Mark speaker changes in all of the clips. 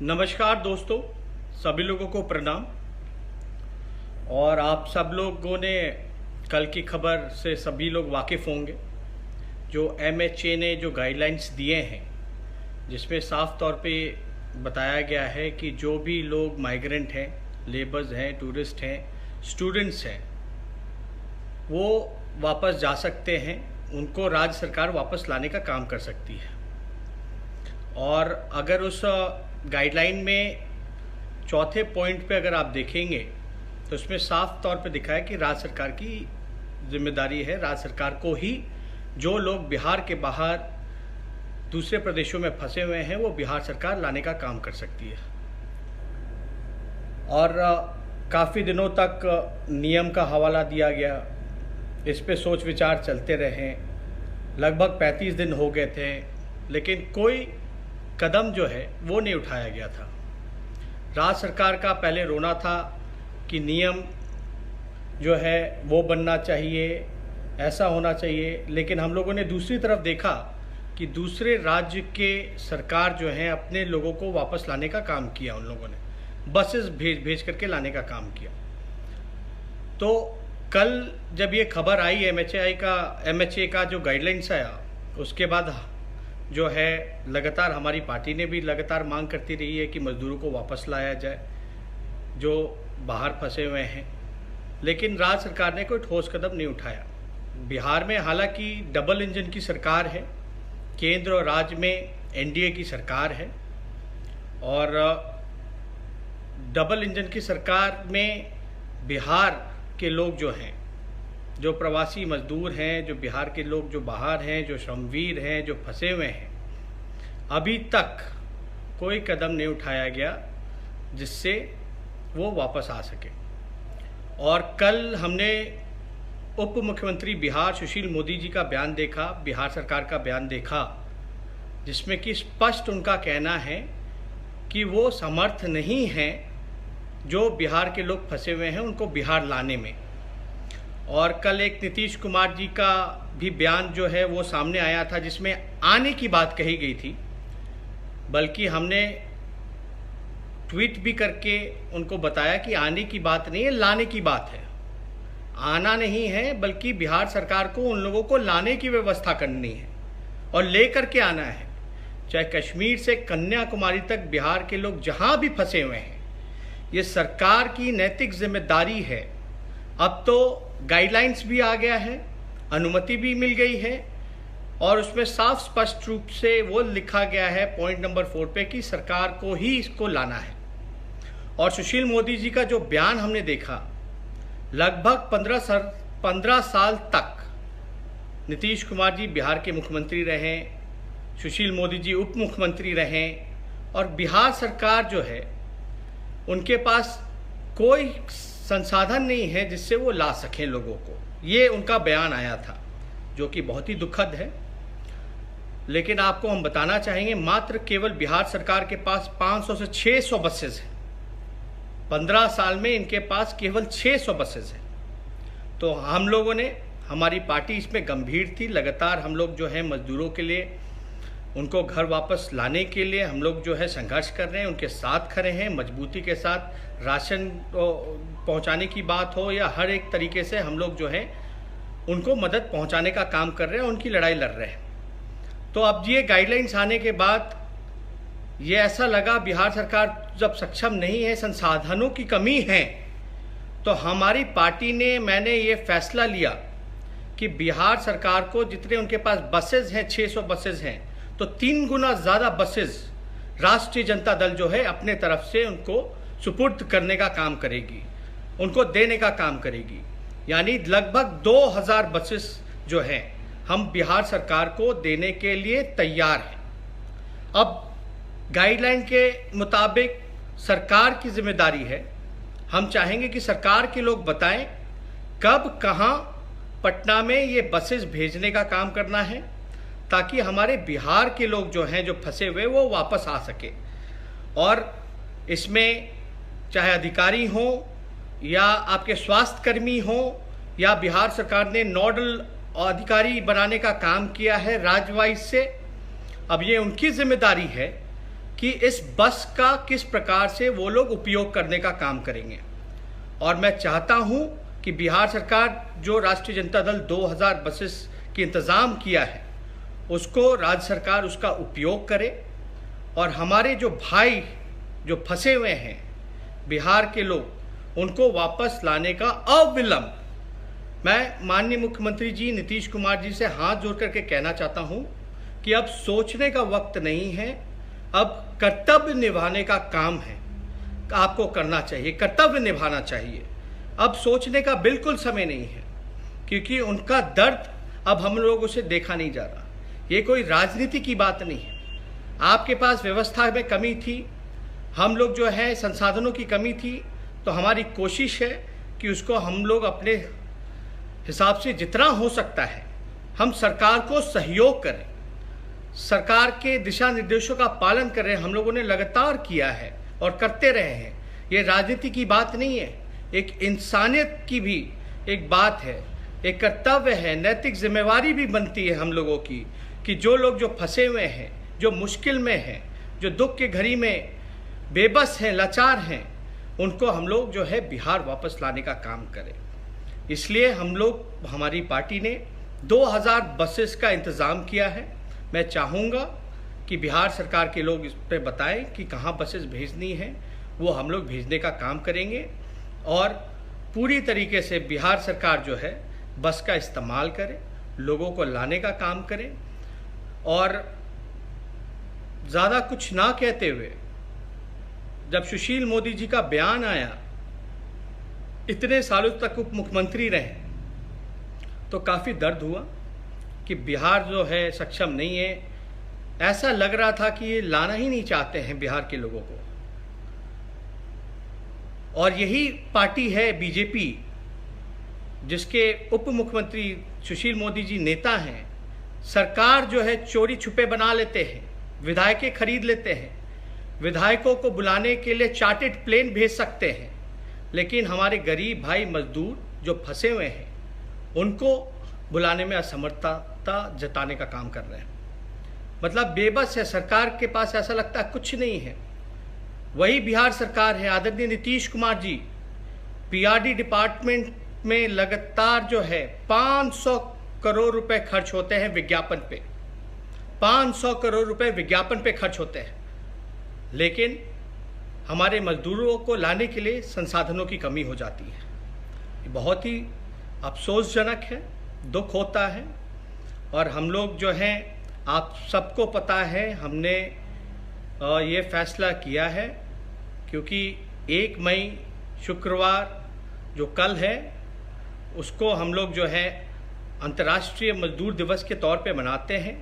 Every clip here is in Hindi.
Speaker 1: नमस्कार दोस्तों, सभी लोगों को प्रणाम। और आप सब लोगों ने कल की खबर से सभी लोग वाकिफ़ होंगे। जो MHA ने जो गाइडलाइंस दिए हैं, जिसमें साफ तौर पे बताया गया है कि जो भी लोग माइग्रेंट हैं, लेबर्स हैं, टूरिस्ट हैं, स्टूडेंट्स हैं, वो वापस जा सकते हैं। उनको राज्य सरकार वापस लाने का काम कर सकती है। और अगर उस गाइडलाइन में चौथे पॉइंट पे अगर आप देखेंगे तो उसमें साफ तौर पे दिखा है कि राज्य सरकार की जिम्मेदारी है, राज्य सरकार को ही जो लोग बिहार के बाहर दूसरे प्रदेशों में फंसे हुए हैं वो बिहार सरकार लाने का काम कर सकती है। और काफ़ी दिनों तक नियम का हवाला दिया गया, इस पे सोच विचार चलते रहे। लगभग 35 दिन हो गए थे, लेकिन कोई कदम जो है वो नहीं उठाया गया था। राज्य सरकार का पहले रोना था कि नियम जो है वो बनना चाहिए, ऐसा होना चाहिए, लेकिन हम लोगों ने दूसरी तरफ देखा कि दूसरे राज्य के सरकार जो है अपने लोगों को वापस लाने का काम किया। उन लोगों ने बसेस भेज करके लाने का काम किया। तो कल जब ये खबर आई MHA का जो गाइडलाइंस आया, उसके बाद जो है लगातार हमारी पार्टी ने भी लगातार मांग करती रही है कि मजदूरों को वापस लाया जाए जो बाहर फंसे हुए हैं, लेकिन राज्य सरकार ने कोई ठोस कदम नहीं उठाया। बिहार में हालांकि डबल इंजन की सरकार है, केंद्र और राज्य में NDA की सरकार है, और डबल इंजन की सरकार में बिहार के लोग जो हैं, जो प्रवासी मजदूर हैं, जो बिहार के लोग जो बाहर हैं, जो श्रमवीर हैं, जो फंसे हुए हैं, अभी तक कोई कदम नहीं उठाया गया जिससे वो वापस आ सके। और कल हमने उप मुख्यमंत्री बिहार सुशील मोदी जी का बयान देखा, बिहार सरकार का बयान देखा, जिसमें कि स्पष्ट उनका कहना है कि वो समर्थ नहीं हैं जो बिहार के लोग फंसे हुए हैं उनको बिहार लाने में। और कल एक नीतीश कुमार जी का भी बयान जो है वो सामने आया था, जिसमें आने की बात कही गई थी, बल्कि हमने ट्वीट भी करके उनको बताया कि आने की बात नहीं है, लाने की बात है। आना नहीं है, बल्कि बिहार सरकार को उन लोगों को लाने की व्यवस्था करनी है और लेकर के आना है। चाहे कश्मीर से कन्याकुमारी तक बिहार के लोग जहां भी फंसे हुए हैं, ये सरकार की नैतिक जिम्मेदारी है। अब तो गाइडलाइंस भी आ गया है, अनुमति भी मिल गई है, और उसमें साफ स्पष्ट रूप से वो लिखा गया है पॉइंट नंबर 4 पे कि सरकार को ही इसको लाना है। और सुशील मोदी जी का जो बयान हमने देखा, लगभग 15 साल तक नीतीश कुमार जी बिहार के मुख्यमंत्री रहे, सुशील मोदी जी उप मुख्यमंत्री रहे, और बिहार सरकार जो है उनके पास कोई संसाधन नहीं है जिससे वो ला सकें लोगों को। ये उनका बयान आया था, जो कि बहुत ही दुखद है। लेकिन आपको हम बताना चाहेंगे, मात्र केवल बिहार सरकार के पास 500 से 600 बसेस हैं। 15 साल में इनके पास केवल 600 बसेस हैं। तो हम लोगों ने, हमारी पार्टी इसमें गंभीर थी। लगातार हम लोग जो है मजदूरों के लिए, उनको घर वापस लाने के लिए हम लोग जो है संघर्ष कर रहे हैं, उनके साथ खड़े हैं मजबूती के साथ। राशन पहुंचाने की बात हो या हर एक तरीके से हम लोग जो है उनको मदद पहुंचाने का काम कर रहे हैं, उनकी लड़ाई लड़ रहे हैं। तो अब ये गाइडलाइंस आने के बाद ये ऐसा लगा, बिहार सरकार जब सक्षम नहीं है, संसाधनों की कमी है, तो हमारी पार्टी ने, मैंने ये फैसला लिया कि बिहार सरकार को जितने उनके पास बसेज हैं, 600 बसेज हैं, तो 3 गुना ज़्यादा बसेज राष्ट्रीय जनता दल जो है अपने तरफ से उनको सुपुर्द करने का काम करेगी, उनको देने का काम करेगी। यानी लगभग 2000 बसेस जो हैं हम बिहार सरकार को देने के लिए तैयार हैं। अब गाइडलाइन के मुताबिक सरकार की जिम्मेदारी है, हम चाहेंगे कि सरकार के लोग बताएं कब कहां पटना में ये बसेस भेजने का काम करना है, ताकि हमारे बिहार के लोग जो हैं, जो फंसे हुए, वो वापस आ सके। और इसमें चाहे अधिकारी हो या आपके स्वास्थ्य कर्मी हो, या बिहार सरकार ने नोडल अधिकारी बनाने का काम किया है राज्य वाइज से। अब ये उनकी जिम्मेदारी है कि इस बस का किस प्रकार से वो लोग उपयोग करने का काम करेंगे। और मैं चाहता हूं कि बिहार सरकार जो राष्ट्रीय जनता दल 2000 बसेस की इंतज़ाम किया है उसको राज्य सरकार उसका उपयोग करे और हमारे जो भाई जो फंसे हुए हैं बिहार के लोग उनको वापस लाने का अविलंब मैं माननीय मुख्यमंत्री जी नीतीश कुमार जी से हाथ जोड़ करके कहना चाहता हूं कि अब सोचने का वक्त नहीं है, अब कर्तव्य निभाने का काम है। आपको करना चाहिए, कर्तव्य निभाना चाहिए। अब सोचने का बिल्कुल समय नहीं है, क्योंकि उनका दर्द अब हम लोगों से देखा नहीं जा रहा। ये कोई राजनीति की बात नहीं है। आपके पास व्यवस्था में कमी थी, हम लोग जो है संसाधनों की कमी थी, तो हमारी कोशिश है कि उसको हम लोग अपने हिसाब से जितना हो सकता है हम सरकार को सहयोग करें, सरकार के दिशा निर्देशों का पालन करें। हम लोगों ने लगातार किया है और करते रहे हैं। ये राजनीति की बात नहीं है, एक इंसानियत की भी एक बात है, एक कर्तव्य है, नैतिक जिम्मेवारी भी बनती है हम लोगों की कि जो लोग जो फंसे हुए हैं, जो मुश्किल में हैं, जो दुख के घड़ी में बेबस हैं, लाचार हैं, उनको हम लोग जो है बिहार वापस लाने का काम करें। इसलिए हम लोग, हमारी पार्टी ने 2000 बसेस का इंतज़ाम किया है। मैं चाहूँगा कि बिहार सरकार के लोग इस पर बताएं कि कहाँ बसेस भेजनी है, वो हम लोग भेजने का काम करेंगे और पूरी तरीके से बिहार सरकार जो है बस का इस्तेमाल करे, लोगों को लाने का काम करे। और ज़्यादा कुछ ना कहते हुए, जब सुशील मोदी जी का बयान आया, इतने सालों तक उप मुख्यमंत्री रहे, तो काफ़ी दर्द हुआ कि बिहार जो है सक्षम नहीं है। ऐसा लग रहा था कि ये लाना ही नहीं चाहते हैं बिहार के लोगों को। और यही पार्टी है बीजेपी, जिसके उप मुख्यमंत्री सुशील मोदी जी नेता हैं। सरकार जो है चोरी छुपे बना लेते हैं, विधायकें खरीद लेते हैं, विधायकों को बुलाने के लिए चार्टर्ड प्लेन भेज सकते हैं, लेकिन हमारे गरीब भाई मजदूर जो फंसे हुए हैं उनको बुलाने में असमर्थता जताने का काम कर रहे हैं। मतलब बेबस है सरकार के पास, ऐसा लगता है कुछ नहीं है। वही बिहार सरकार है, आदरणीय नीतीश कुमार जी पीआरडी डिपार्टमेंट में लगातार जो है 500 करोड़ रुपए खर्च होते हैं विज्ञापन पे, 500 करोड़ रुपए विज्ञापन पे खर्च होते हैं, लेकिन हमारे मजदूरों को लाने के लिए संसाधनों की कमी हो जाती है। ये बहुत ही अफसोसजनक है, दुख होता है। और हम लोग जो हैं, आप सबको पता है, हमने ये फैसला किया है क्योंकि 1 मई शुक्रवार जो कल है उसको हम लोग जो है अंतर्राष्ट्रीय मजदूर दिवस के तौर पे मनाते हैं।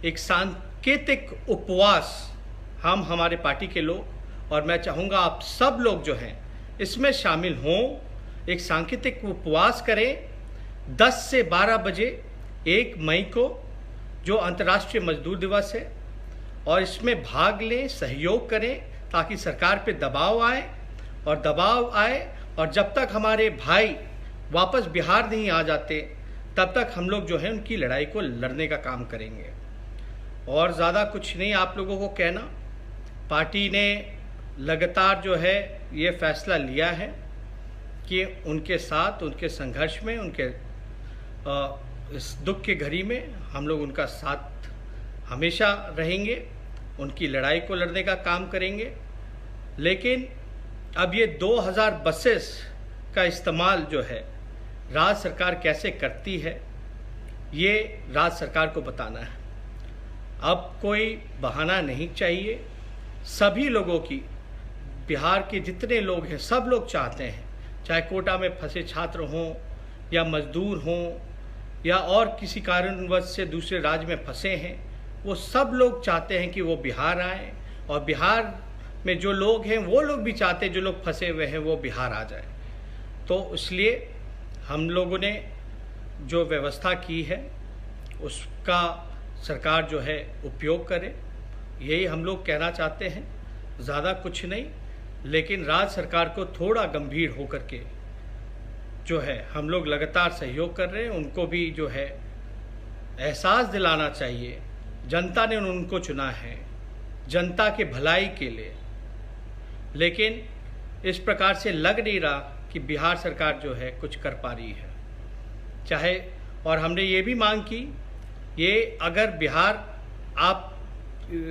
Speaker 1: एक सांकेतिक उपवास हम, हमारे पार्टी के लोग, और मैं चाहूँगा आप सब लोग जो हैं इसमें शामिल हों। एक सांकेतिक उपवास करें 10 से 12 बजे 1 मई को, जो अंतर्राष्ट्रीय मजदूर दिवस है, और इसमें भाग लें, सहयोग करें, ताकि सरकार पे दबाव आए और जब तक हमारे भाई वापस बिहार नहीं आ जाते तब तक हम लोग जो है उनकी लड़ाई को लड़ने का काम करेंगे। और ज़्यादा कुछ नहीं आप लोगों को कहना, पार्टी ने लगातार जो है ये फैसला लिया है कि उनके साथ, उनके संघर्ष में, उनके इस दुख के घड़ी में हम लोग उनका साथ हमेशा रहेंगे, उनकी लड़ाई को लड़ने का काम करेंगे। लेकिन अब ये 2000 बसेस का इस्तेमाल जो है राज्य सरकार कैसे करती है, ये राज्य सरकार को बताना है। अब कोई बहाना नहीं चाहिए। सभी लोगों की, बिहार के जितने लोग हैं सब लोग चाहते हैं, चाहे कोटा में फंसे छात्र हों या मजदूर हों या और किसी कारणवश से दूसरे राज्य में फंसे हैं, वो सब लोग चाहते हैं कि वो बिहार आए। और बिहार में जो लोग हैं वो लोग भी चाहते हैं, जो लोग फंसे हुए हैं वो बिहार आ जाए। तो इसलिए हम लोगों ने जो व्यवस्था की है उसका सरकार जो है उपयोग करे, यही हम लोग कहना चाहते हैं। ज़्यादा कुछ नहीं, लेकिन राज्य सरकार को थोड़ा गंभीर होकर के जो है हम लोग लगातार सहयोग कर रहे हैं। उनको भी जो है एहसास दिलाना चाहिए, जनता ने उनको चुना है, जनता के भलाई के लिए, लेकिन इस प्रकार से लग नहीं रहा कि बिहार सरकार जो है कुछ कर पा रही है। चाहे, और हमने ये भी मांग की, ये अगर बिहार आप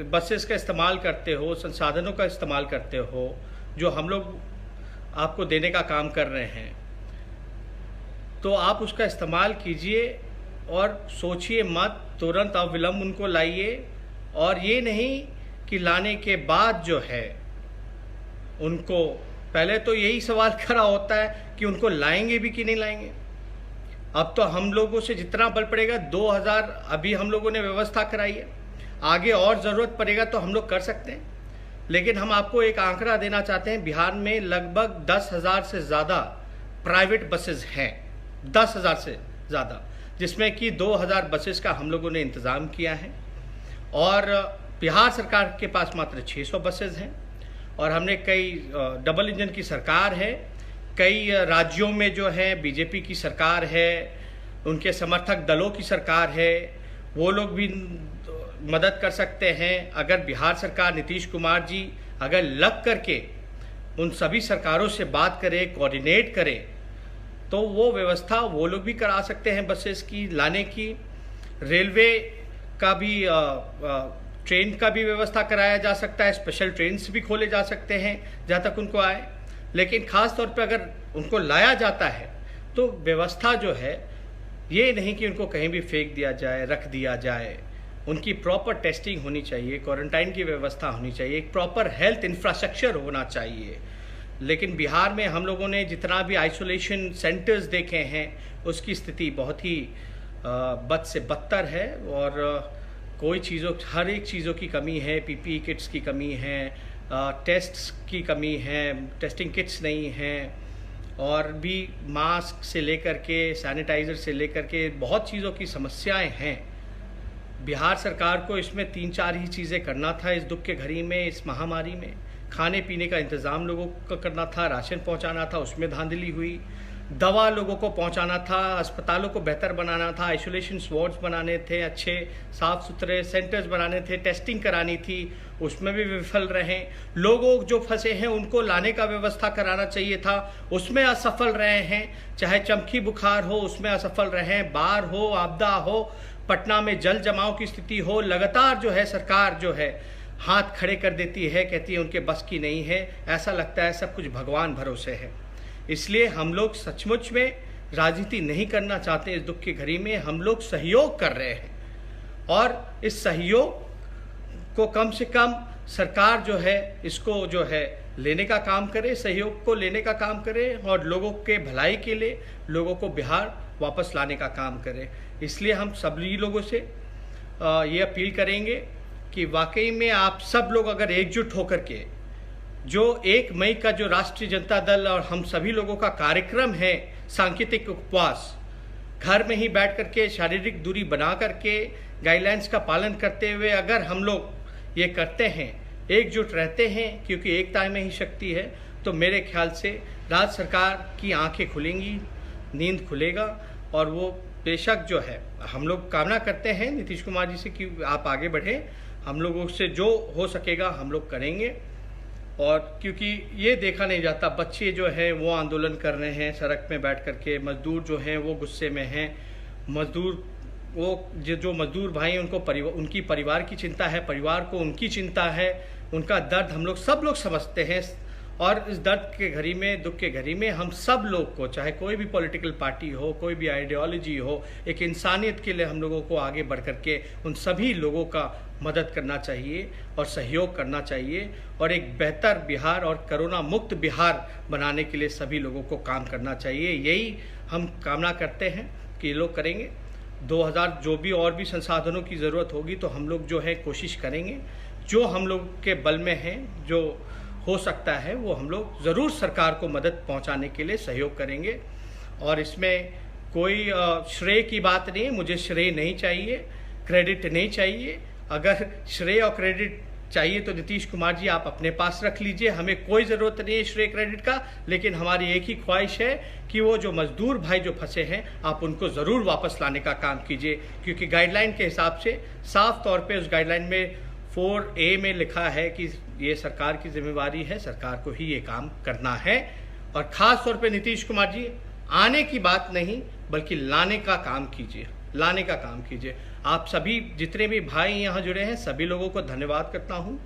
Speaker 1: बसेस का इस्तेमाल करते हो, संसाधनों का इस्तेमाल करते हो जो हम लोग आपको देने का काम कर रहे हैं, तो आप उसका इस्तेमाल कीजिए और सोचिए मत, तुरंत अविलंब उनको लाइए। और ये नहीं कि लाने के बाद जो है उनको, पहले तो यही सवाल खड़ा होता है कि उनको लाएंगे भी कि नहीं लाएंगे। अब तो हम लोगों से जितना बल पड़ेगा, 2000 अभी हम लोगों ने व्यवस्था कराई है, आगे और ज़रूरत पड़ेगा तो हम लोग कर सकते हैं। लेकिन हम आपको एक आंकड़ा देना चाहते हैं, बिहार में लगभग 10,000 से ज़्यादा प्राइवेट बसेस हैं, 10,000 से ज़्यादा, जिसमें कि 2,000 बसेस का हम लोगों ने इंतज़ाम किया है। और बिहार सरकार के पास मात्र 600 बसेस हैं। और हमने कई डबल इंजन की सरकार है, कई राज्यों में जो है बीजेपी की सरकार है, उनके समर्थक दलों की सरकार है, वो लोग भी मदद कर सकते हैं। अगर बिहार सरकार, नीतीश कुमार जी अगर लग करके उन सभी सरकारों से बात करे, कोऑर्डिनेट करे, तो वो व्यवस्था वो लोग भी करा सकते हैं बसेस की लाने की। रेलवे का भी ट्रेन का भी व्यवस्था कराया जा सकता है, स्पेशल ट्रेन्स भी खोले जा सकते हैं जहाँ तक उनको आए। लेकिन ख़ास तौर पे अगर उनको लाया जाता है तो व्यवस्था जो है, ये नहीं कि उनको कहीं भी फेंक दिया जाए, रख दिया जाए। उनकी प्रॉपर टेस्टिंग होनी चाहिए, क्वारंटाइन की व्यवस्था होनी चाहिए, एक प्रॉपर हेल्थ इंफ्रास्ट्रक्चर होना चाहिए। लेकिन बिहार में हम लोगों ने जितना भी आइसोलेशन सेंटर्स देखे हैं, उसकी स्थिति बहुत ही बद से बदतर है। और कोई चीज़ों, हर एक चीज़ों की कमी है, पीपीई किट्स की कमी है, टेस्ट्स की कमी है, टेस्टिंग किट्स नहीं हैं, और भी मास्क से लेकर के सैनिटाइज़र से लेकर के बहुत चीज़ों की समस्याएं हैं। बिहार सरकार को इसमें 3-4 ही चीज़ें करना था इस दुख के घड़ी में, इस महामारी में। खाने पीने का इंतज़ाम लोगों को करना था, राशन पहुंचाना था, उसमें धांधली हुई। दवा लोगों को पहुंचाना था, अस्पतालों को बेहतर बनाना था, आइसोलेशन वार्ड्स बनाने थे, अच्छे साफ़ सुथरे सेंटर्स बनाने थे, टेस्टिंग करानी थी, उसमें भी विफल रहे। लोगों जो फंसे हैं उनको लाने का व्यवस्था कराना चाहिए था, उसमें असफल रहे हैं। चाहे चमकी बुखार हो, उसमें असफल रहे हैं। बाढ़ हो, आपदा हो, पटना में जल जमाव की स्थिति हो, लगातार जो है सरकार जो है हाथ खड़े कर देती है, कहती है उनके बस की नहीं है। ऐसा लगता है सब कुछ भगवान भरोसे है। इसलिए हम लोग सचमुच में राजनीति नहीं करना चाहते इस दुख की घड़ी में। हम लोग सहयोग कर रहे हैं, और इस सहयोग को कम से कम सरकार जो है इसको जो है लेने का काम करे, सहयोग को लेने का काम करे, और लोगों के भलाई के लिए लोगों को बिहार वापस लाने का काम करे। इसलिए हम सभी लोगों से ये अपील करेंगे कि वाकई में आप सब लोग अगर एकजुट होकर के, जो 1 मई का जो राष्ट्रीय जनता दल और हम सभी लोगों का कार्यक्रम है सांकेतिक उपवास, घर में ही बैठ करके शारीरिक दूरी बना करके गाइडलाइंस का पालन करते हुए अगर हम लोग ये करते हैं, एकजुट रहते हैं, क्योंकि एकता में ही शक्ति है, तो मेरे ख्याल से राज्य सरकार की आंखें खुलेंगी, नींद खुलेगा। और वो बेशक जो है हम लोग कामना करते हैं नीतीश कुमार जी से कि आप आगे बढ़ें, हम लोगों से जो हो सकेगा हम लोग करेंगे। और क्योंकि ये देखा नहीं जाता, बच्चे जो हैं वो आंदोलन कर रहे हैं सड़क में बैठ करके, मजदूर जो हैं वो गुस्से में हैं, मजदूर वो जो मजदूर भाई उनको उनकी परिवार की चिंता है, परिवार को उनकी चिंता है, उनका दर्द हम लोग सब लोग समझते हैं। और इस दर्द के घड़ी में, दुख के घड़ी में हम सब लोग को, चाहे कोई भी पॉलिटिकल पार्टी हो, कोई भी आइडियोलॉजी हो, एक इंसानियत के लिए हम लोगों को आगे बढ़ करके उन सभी लोगों का मदद करना चाहिए और सहयोग करना चाहिए, और एक बेहतर बिहार और कोरोना मुक्त बिहार बनाने के लिए सभी लोगों को काम करना चाहिए। यही हम कामना करते हैं कि ये लोग करेंगे। 2000 जो भी और भी संसाधनों की ज़रूरत होगी तो हम लोग जो है कोशिश करेंगे, जो हम लोग के बल में है, जो हो सकता है वो हम लोग ज़रूर सरकार को मदद पहुंचाने के लिए सहयोग करेंगे। और इसमें कोई श्रेय की बात नहीं, मुझे श्रेय नहीं चाहिए, क्रेडिट नहीं चाहिए। अगर श्रेय और क्रेडिट चाहिए तो नीतीश कुमार जी आप अपने पास रख लीजिए, हमें कोई ज़रूरत नहीं है श्रेय क्रेडिट का। लेकिन हमारी एक ही ख्वाहिश है कि वो जो मजदूर भाई जो फंसे हैं आप उनको ज़रूर वापस लाने का काम कीजिए, क्योंकि गाइडलाइन के हिसाब से साफ तौर पे उस गाइडलाइन में 4A में लिखा है कि ये सरकार की जिम्मेवारी है, सरकार को ही ये काम करना है। और ख़ास तौर पे नीतीश कुमार जी, आने की बात नहीं बल्कि लाने का काम कीजिए, लाने का काम कीजिए। आप सभी जितने भी भाई यहाँ जुड़े हैं सभी लोगों को धन्यवाद करता हूँ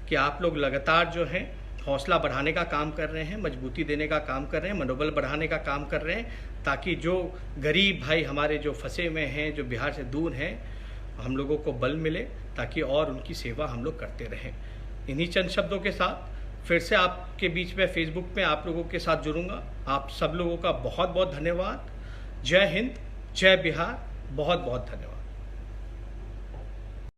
Speaker 1: कि आप लोग लगातार जो हैं हौसला बढ़ाने का काम कर रहे हैं, मजबूती देने का काम कर रहे हैं, मनोबल बढ़ाने का काम कर रहे हैं, ताकि जो गरीब भाई हमारे जो फंसे हुए हैं, जो बिहार से दूर हैं, हम लोगों को बल मिले ताकि और उनकी सेवा हम लोग करते रहें। इन्हीं चंद शब्दों के साथ फिर से आपके बीच में फेसबुक पे आप लोगों के साथ जुड़ूंगा। आप सब लोगों का बहुत बहुत धन्यवाद। जय हिंद, जय बिहार, बहुत बहुत धन्यवाद।